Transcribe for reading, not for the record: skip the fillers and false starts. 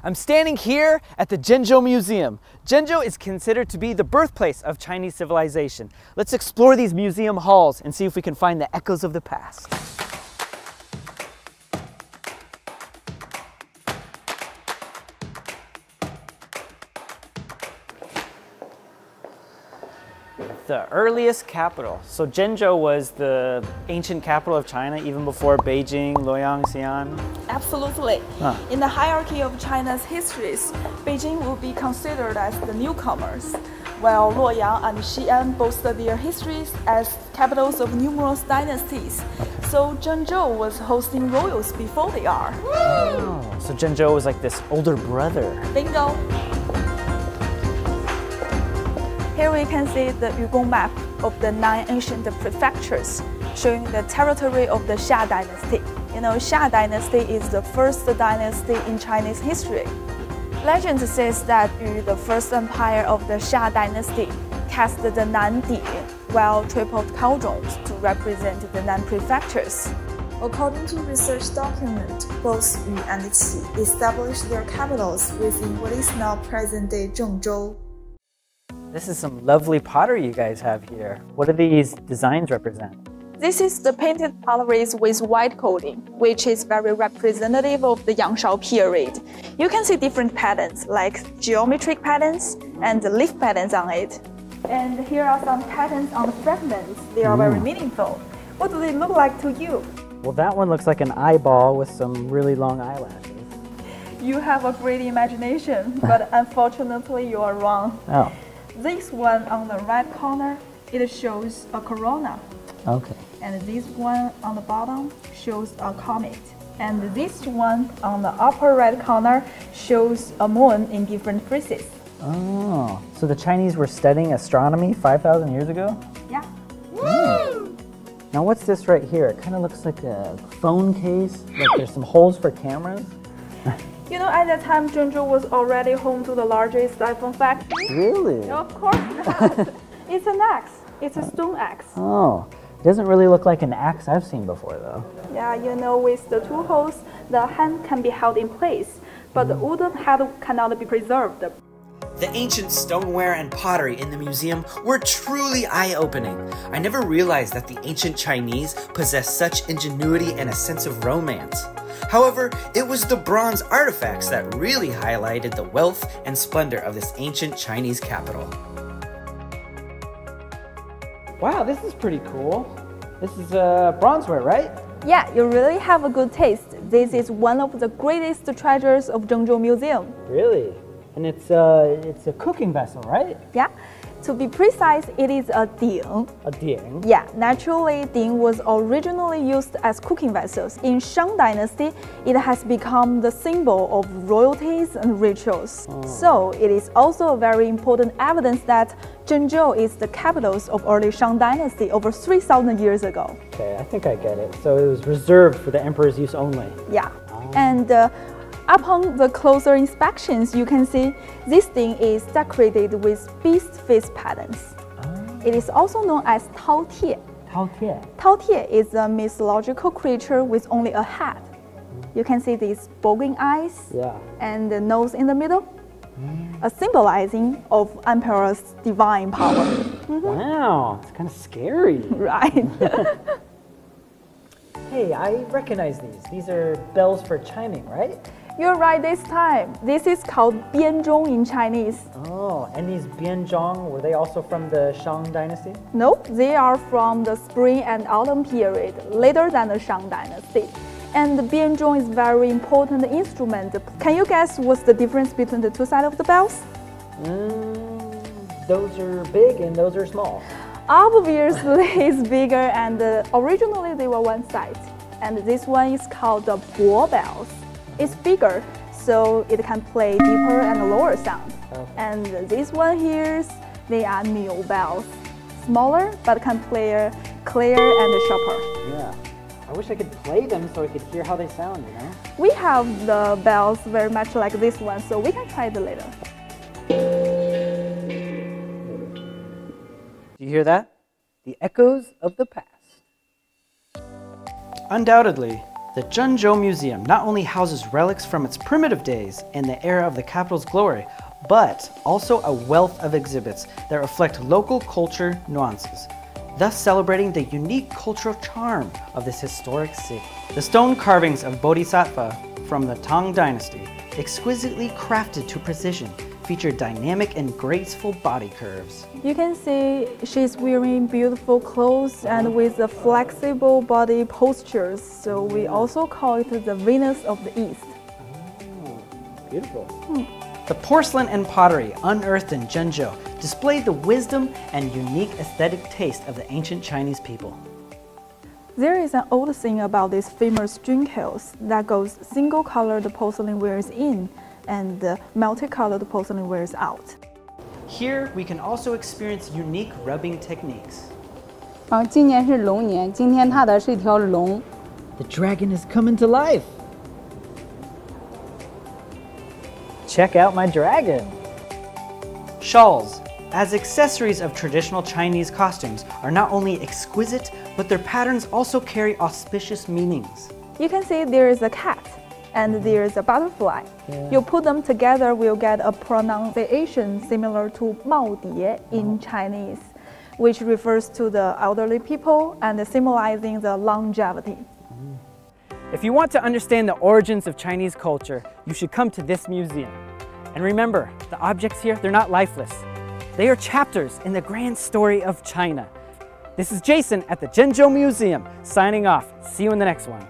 I'm standing here at the Zhengzhou Museum. Zhengzhou is considered to be the birthplace of Chinese civilization. Let's explore these museum halls and see if we can find the echoes of the past. The earliest capital. So Zhengzhou was the ancient capital of China even before Beijing, Luoyang, Xi'an? Absolutely. In the hierarchy of China's histories, Beijing will be considered as the newcomers, while Luoyang and Xi'an boasted their histories as capitals of numerous dynasties. So Zhengzhou was hosting royals before they are. Oh, so Zhengzhou was like this older brother. Bingo! Here we can see the Yugong map of the 9 ancient prefectures, showing the territory of the Xia dynasty. You know, Xia dynasty is the first dynasty in Chinese history. Legend says that Yu, the first empire of the Xia dynasty, cast the Nandi, while tripled cauldrons to represent the 9 prefectures. According to research document, both Yu and Qi established their capitals within what is now present-day Zhengzhou. This is some lovely pottery you guys have here. What do these designs represent? This is the painted potteries with white coating, which is very representative of the Yaoshao period. You can see different patterns, like geometric patterns and leaf patterns on it. And here are some patterns on the fragments. They are very meaningful. What do they look like to you? Well, that one looks like an eyeball with some really long eyelashes. You have a great imagination, but unfortunately you are wrong. Oh. This one on the right corner, it shows a corona. Okay. And this one on the bottom shows a comet. And this one on the upper right corner shows a moon in different phases. Oh, so the Chinese were studying astronomy 5,000 years ago? Yeah. Now what's this right here? It kind of looks like a phone case, like there's some holes for cameras. You know, at that time, Zhengzhou was already home to the largest iPhone factory. Really? Of course not. It's an axe. It's a stone axe. Oh, it doesn't really look like an axe I've seen before though. Yeah, you know, with the 2 holes, the hand can be held in place, but the wooden head cannot be preserved. The ancient stoneware and pottery in the museum were truly eye-opening. I never realized that the ancient Chinese possessed such ingenuity and a sense of romance. However, it was the bronze artifacts that really highlighted the wealth and splendor of this ancient Chinese capital. Wow, this is pretty cool. This is bronzeware, right? Yeah, you really have a good taste. This is one of the greatest treasures of Zhengzhou Museum. Really? And it's a cooking vessel, right? Yeah. To be precise, it is a ding. A ding? Yeah, naturally, ding was originally used as cooking vessels. In Shang Dynasty, it has become the symbol of royalties and rituals. So, it is also a very important evidence that Zhengzhou is the capital of early Shang Dynasty over 3,000 years ago. Okay, I think I get it. So it was reserved for the emperor's use only. Yeah, and upon the closer inspections, you can see this thing is decorated with beast face patterns. It is also known as Tao Tie. Tao Tie? Tao Tie is a mythological creature with only a head. You can see these bulging eyes and the nose in the middle, a symbolizing of emperor's divine power. Wow, it's kind of scary. Right. Hey, I recognize these. These are bells for chiming, right? You're right this time. This is called bianzhong in Chinese. Oh, and these bianzhong, were they also from the Shang Dynasty? Nope, they are from the spring and autumn period, later than the Shang Dynasty. And the bianzhong is a very important instrument. Can you guess what's the difference between the 2 sides of the bells? Those are big and those are small. Obviously, it's bigger, and originally they were one side. And this one is called the bo bells. It's bigger, so it can play deeper and lower sound. And this one here, they are miu bells. Smaller, but can play clear and sharper. Yeah. I wish I could play them so I could hear how they sound, you know? We have the bells very much like this one, so we can try it later. Do you hear that? The echoes of the past. Undoubtedly, The Zhengzhou Museum not only houses relics from its primitive days and the era of the capital's glory, but also a wealth of exhibits that reflect local culture nuances, thus celebrating the unique cultural charm of this historic city. The stone carvings of Bodhisattva from the Tang Dynasty, exquisitely crafted to precision, feature dynamic and graceful body curves. You can see she's wearing beautiful clothes and with the flexible body postures, so we also call it the Venus of the East. Oh, beautiful. The porcelain and pottery unearthed in Zhengzhou displayed the wisdom and unique aesthetic taste of the ancient Chinese people. There is an old saying about this famous drink house that goes single-colored porcelain wears in and multicolored porcelain wears out. Here we can also experience unique rubbing techniques. 今年是龙年，今天踏的是一条龙。 The dragon is coming to life. Check out my dragon. Shawls, as accessories of traditional Chinese costumes, are not only exquisite, but their patterns also carry auspicious meanings. You can see there is a cat and there is a butterfly. You put them together, we'll get a pronunciation similar to 帽碟 in Chinese, which refers to the elderly people and symbolizing the longevity. If you want to understand the origins of Chinese culture, you should come to this museum. And remember, the objects here, they're not lifeless. They are chapters in the grand story of China. This is Jason at the Zhengzhou Museum, signing off. See you in the next one.